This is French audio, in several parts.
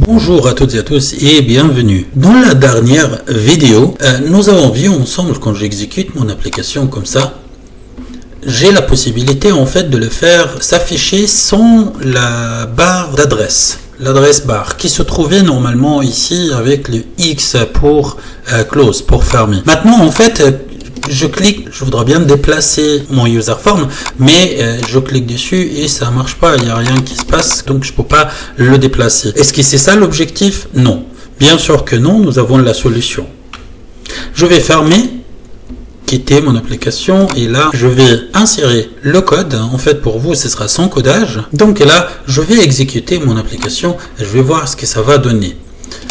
Bonjour à toutes et à tous et bienvenue. Dans la dernière vidéo, nous avons vu ensemble quand j'exécute mon application comme ça, j'ai la possibilité en fait de le faire s'afficher sans la barre d'adresse, l'adresse barre qui se trouvait normalement ici avec le X pour close, pour fermer. Maintenant en fait, je clique, je voudrais bien déplacer mon user form, mais je clique dessus et ça marche pas, il n'y a rien qui se passe, donc je peux pas le déplacer. Est-ce que c'est ça l'objectif? Non. Bien sûr que non, nous avons la solution. Je vais fermer, quitter mon application et là, je vais insérer le code. En fait, pour vous, ce sera sans codage. Donc là, je vais exécuter mon application et je vais voir ce que ça va donner.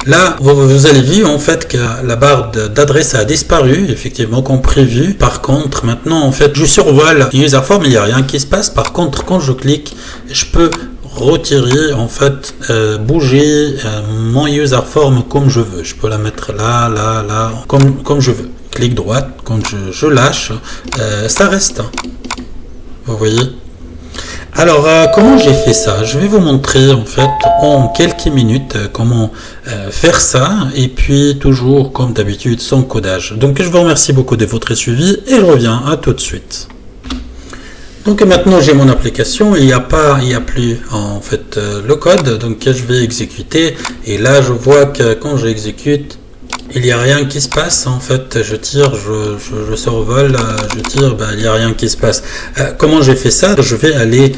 Là, vous avez vu en fait que la barre d'adresse a disparu, effectivement, comme prévu. Par contre, maintenant, en fait, je survole user form, il n'y a rien qui se passe. Par contre, quand je clique, je peux retirer, en fait, bouger mon user form comme je veux. Je peux la mettre là, comme je veux. Clic droit, quand je lâche, ça reste. Vous voyez? Alors, comment j'ai fait ça? Je vais vous montrer en fait en quelques minutes comment faire ça et puis toujours comme d'habitude sans codage. Donc, je vous remercie beaucoup de votre suivi et je reviens à tout de suite. Donc maintenant j'ai mon application, il n'y a plus en fait le code, donc je vais exécuter et là je vois que quand j'exécute, il n'y a rien qui se passe. En fait, je tire, je survole, je tire, il n'y a rien qui se passe. Comment j'ai fait ça? Je vais aller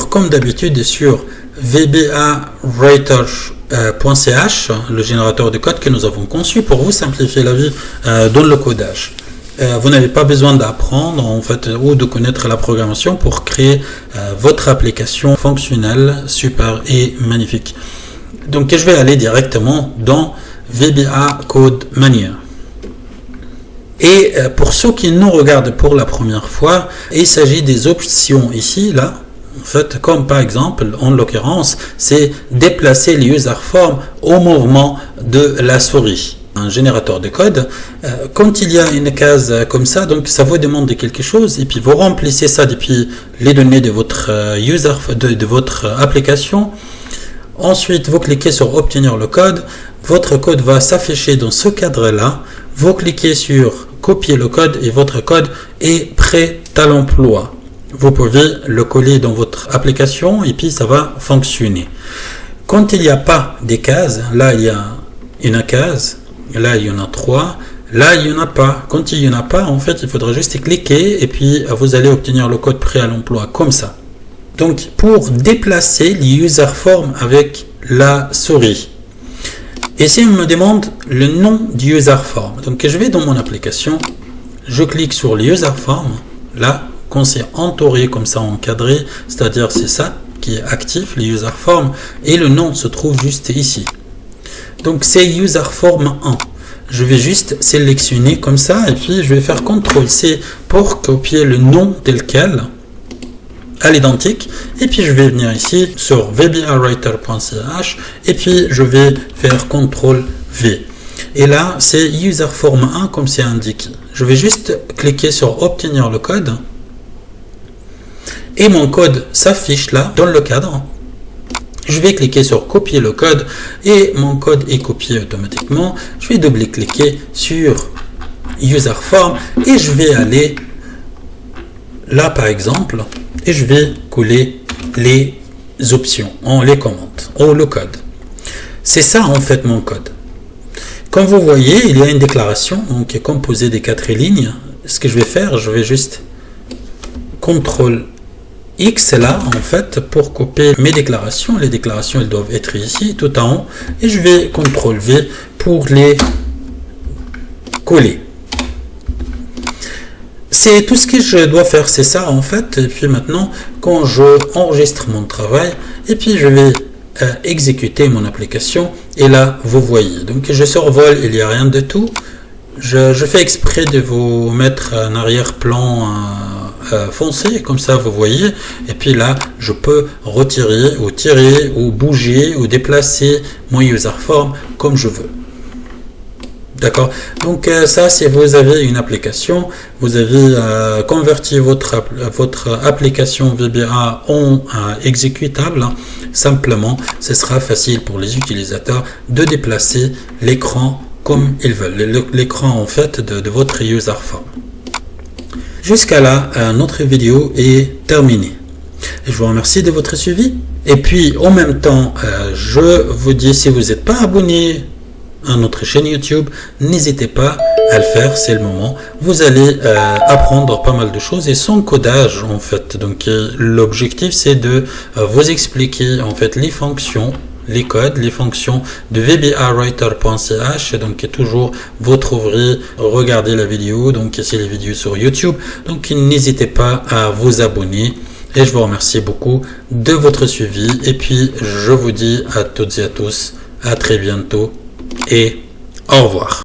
comme d'habitude, sur vbawriter.ch, le générateur de code que nous avons conçu pour vous simplifier la vie dans le codage. Vous n'avez pas besoin d'apprendre en fait ou de connaître la programmation pour créer votre application fonctionnelle, super et magnifique. Donc, je vais aller directement dans VBA Code Manager. Et pour ceux qui nous regardent pour la première fois, il s'agit des options ici, là, en fait, comme par exemple, en l'occurrence, c'est déplacer les user form au mouvement de la souris. Un générateur de code, quand il y a une case comme ça, donc ça vous demande quelque chose et puis vous remplissez ça depuis les données de votre de votre application. Ensuite, vous cliquez sur obtenir le code. Votre code va s'afficher dans ce cadre-là. Vous cliquez sur copier le code et votre code est prêt à l'emploi. Vous pouvez le coller dans votre application et puis ça va fonctionner. Quand il n'y a pas des cases, là il y a une case, là il y en a 3, là il n'y en a pas. Quand il n'y en a pas, en fait, il faudra juste cliquer et puis vous allez obtenir le code prêt à l'emploi comme ça. Donc, pour déplacer les user form avec la souris. Ici, on me demande le nom du user form. Donc, je vais dans mon application, je clique sur le user form. Là, quand c'est entouré comme ça, encadré, c'est-à-dire c'est ça qui est actif, le user form, et le nom se trouve juste ici. Donc, c'est user form 1. Je vais juste sélectionner comme ça, et puis je vais faire CTRL-C pour copier le nom tel quel à l'identique, et puis je vais venir ici sur vbawriter.ch et puis je vais faire CTRL-V et là c'est user form 1 comme c'est indiqué. Je vais juste cliquer sur obtenir le code et mon code s'affiche là dans le cadre. Je vais cliquer sur copier le code et mon code est copié automatiquement. Je vais double-cliquer sur user form et je vais aller là par exemple et je vais coller les options, les commandes, le code. C'est ça en fait mon code. Comme vous voyez, il y a une déclaration qui est composée des 4 lignes. Ce que je vais faire, je vais juste CTRL X là en fait pour copier mes déclarations. Les déclarations elles doivent être ici tout en haut et je vais CTRL V pour les coller. C'est tout ce que je dois faire, c'est ça en fait. Et puis maintenant, quand je enregistre mon travail, et puis je vais exécuter mon application, et là, vous voyez. Donc je survole, il n'y a rien de tout. Je fais exprès de vous mettre un arrière-plan foncé, comme ça vous voyez. Et puis là, je peux retirer, ou tirer, ou bouger, ou déplacer mon user form comme je veux. D'accord. Donc ça, si vous avez une application, vous avez converti votre application VBA en exécutable, hein. Simplement, ce sera facile pour les utilisateurs de déplacer l'écran comme ils veulent, l'écran en fait de votre user form. Jusqu'à là, notre vidéo est terminée. Je vous remercie de votre suivi. Et puis, en même temps, je vous dis, si vous n'êtes pas abonné à notre chaîne YouTube, n'hésitez pas à le faire, c'est le moment. Vous allez apprendre pas mal de choses et sans codage en fait. Donc l'objectif c'est de vous expliquer en fait les fonctions, les codes, les fonctions de vbawriter.ch. Donc toujours vous trouverez, regardez la vidéo, donc c'est les vidéos sur YouTube. Donc n'hésitez pas à vous abonner. Et je vous remercie beaucoup de votre suivi. Et puis je vous dis à toutes et à tous, à très bientôt. Et au revoir.